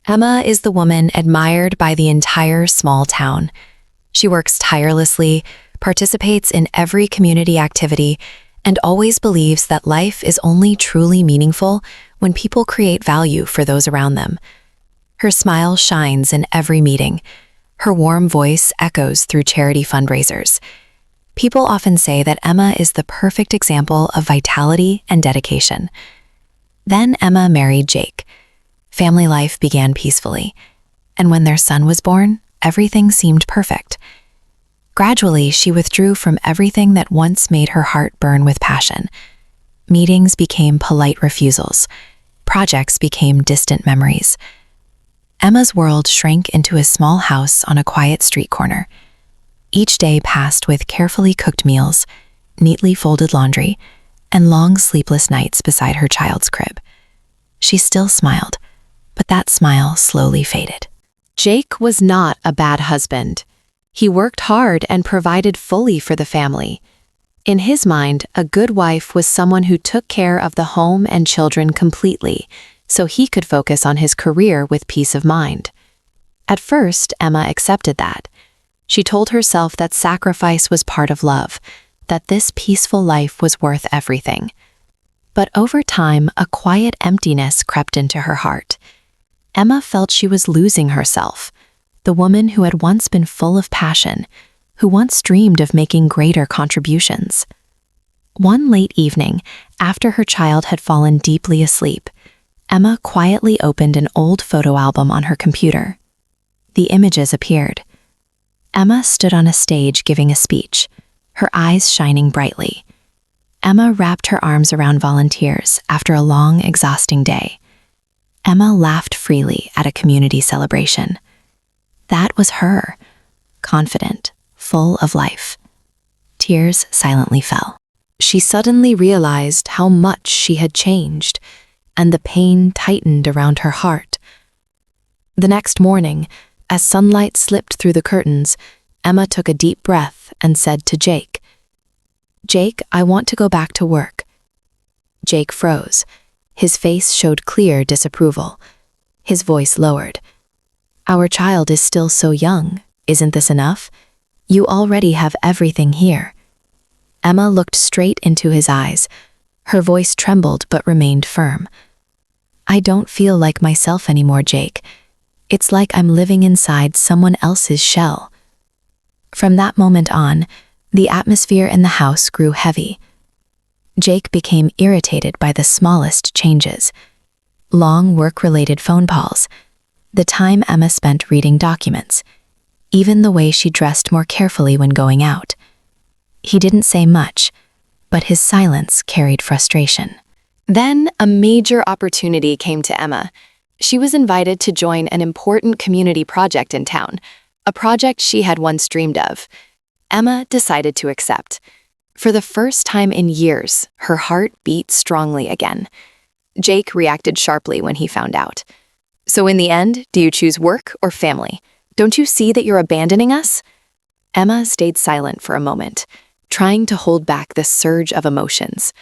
Emma is the woman admired by the entire small town. She works tirelessly, participates in every community activity, and always believes that life is only truly meaningful when people create value for those around them. Her smile shines in every meeting. Her warm voice echoes through charity fundraisers. People often say that Emma is the perfect example of vitality and dedication. Then Emma married Jake. Family life began peacefully, and when their son was born, everything seemed perfect. Gradually, she withdrew from everything that once made her heart burn with passion. Meetings became polite refusals. Projects became distant memories. Emma's world shrank into a small house on a quiet street corner. Each day passed with carefully cooked meals, neatly folded laundry, and long sleepless nights beside her child's crib. She still smiled, but that smile slowly faded. Jake was not a bad husband. He worked hard and provided fully for the family. In his mind, a good wife was someone who took care of the home and children completely, so he could focus on his career with peace of mind. At first, Emma accepted that. She told herself that sacrifice was part of love, that this peaceful life was worth everything. But over time, a quiet emptiness crept into her heart. Emma felt she was losing herself, the woman who had once been full of passion, who once dreamed of making greater contributions. One late evening, after her child had fallen deeply asleep, Emma quietly opened an old photo album on her computer. The images appeared. Emma stood on a stage giving a speech, her eyes shining brightly. Emma wrapped her arms around volunteers after a long, exhausting day. Emma laughed freely at a community celebration. That was her, confident, full of life. Tears silently fell. She suddenly realized how much she had changed, and the pain tightened around her heart. The next morning, as sunlight slipped through the curtains, Emma took a deep breath and said to Jake, "Jake, I want to go back to work." Jake froze. His face showed clear disapproval. His voice lowered. "Our child is still so young. Isn't this enough? You already have everything here." Emma looked straight into his eyes. Her voice trembled but remained firm. "I don't feel like myself anymore, Jake. It's like I'm living inside someone else's shell." From that moment on, the atmosphere in the house grew heavy. Jake became irritated by the smallest changes. Long work-related phone calls, the time Emma spent reading documents, even the way she dressed more carefully when going out. He didn't say much, but his silence carried frustration. Then a major opportunity came to Emma. She was invited to join an important community project in town, a project she had once dreamed of. Emma decided to accept. For the first time in years, her heart beat strongly again. Jake reacted sharply when he found out. "So in the end, do you choose work or family? Don't you see that you're abandoning us?" Emma stayed silent for a moment, trying to hold back the surge of emotions.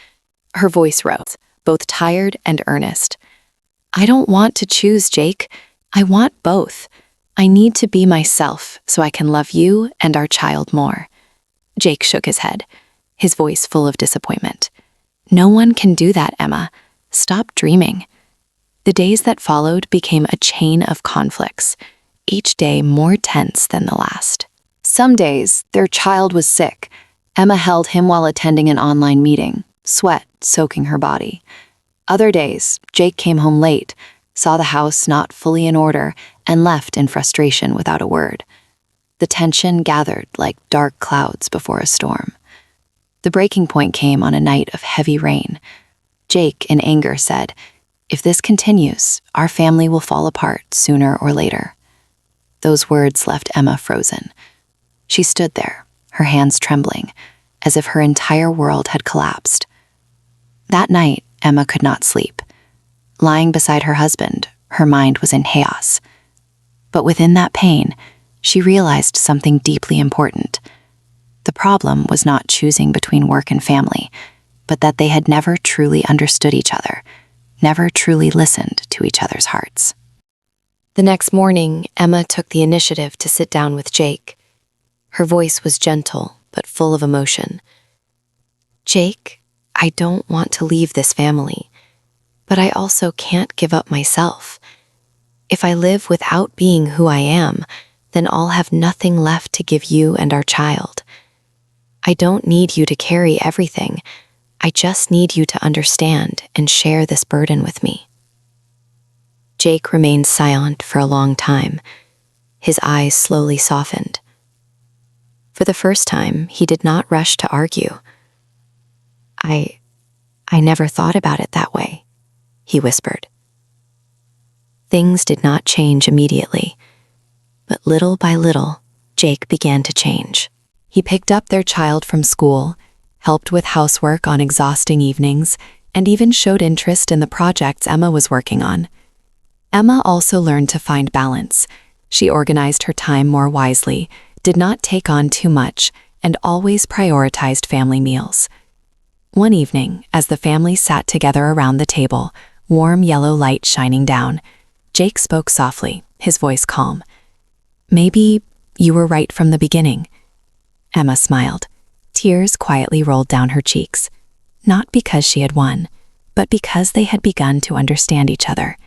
Her voice rose, both tired and earnest. "I don't want to choose, Jake. I want both. I need to be myself so I can love you and our child more." Jake shook his head, his voice full of disappointment. "No one can do that, Emma. Stop dreaming." The days that followed became a chain of conflicts, each day more tense than the last. Some days, their child was sick. Emma held him while attending an online meeting, sweat soaking her body. Other days, Jake came home late, saw the house not fully in order, and left in frustration without a word. The tension gathered like dark clouds before a storm. The breaking point came on a night of heavy rain. Jake, in anger, said, "If this continues, our family will fall apart sooner or later." Those words left Emma frozen. She stood there, her hands trembling, as if her entire world had collapsed. That night, Emma could not sleep. Lying beside her husband, her mind was in chaos. But within that pain, she realized something deeply important. The problem was not choosing between work and family, but that they had never truly understood each other, never truly listened to each other's hearts. The next morning, Emma took the initiative to sit down with Jake. Her voice was gentle, but full of emotion. "Jake, I don't want to leave this family, but I also can't give up myself. If I live without being who I am, then I'll have nothing left to give you and our child. I don't need you to carry everything. I just need you to understand and share this burden with me." Jake remained silent for a long time. His eyes slowly softened. For the first time, he did not rush to argue. I never thought about it that way," he whispered. Things did not change immediately, but little by little, Jake began to change. He picked up their child from school, helped with housework on exhausting evenings, and even showed interest in the projects Emma was working on. Emma also learned to find balance. She organized her time more wisely, did not take on too much, and always prioritized family meals. One evening, as the family sat together around the table, warm yellow light shining down, Jake spoke softly, his voice calm. "Maybe you were right from the beginning." Emma smiled. Tears quietly rolled down her cheeks, not because she had won, but because they had begun to understand each other,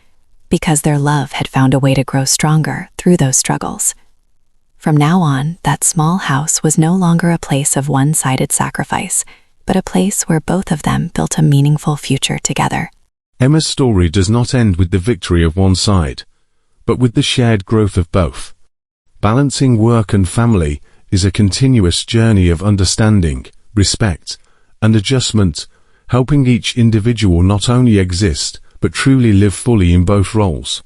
because their love had found a way to grow stronger through those struggles. From now on, that small house was no longer a place of one-sided sacrifice, but a place where both of them built a meaningful future together. Emma's story does not end with the victory of one side, but with the shared growth of both. Balancing work and family is a continuous journey of understanding, respect, and adjustment, helping each individual not only exist, but truly live fully in both roles.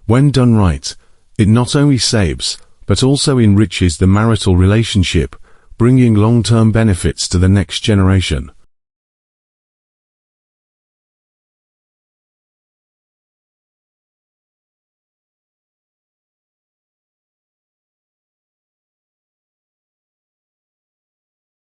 When done right, it not only saves, but also enriches the marital relationship, bringing long-term benefits to the next generation.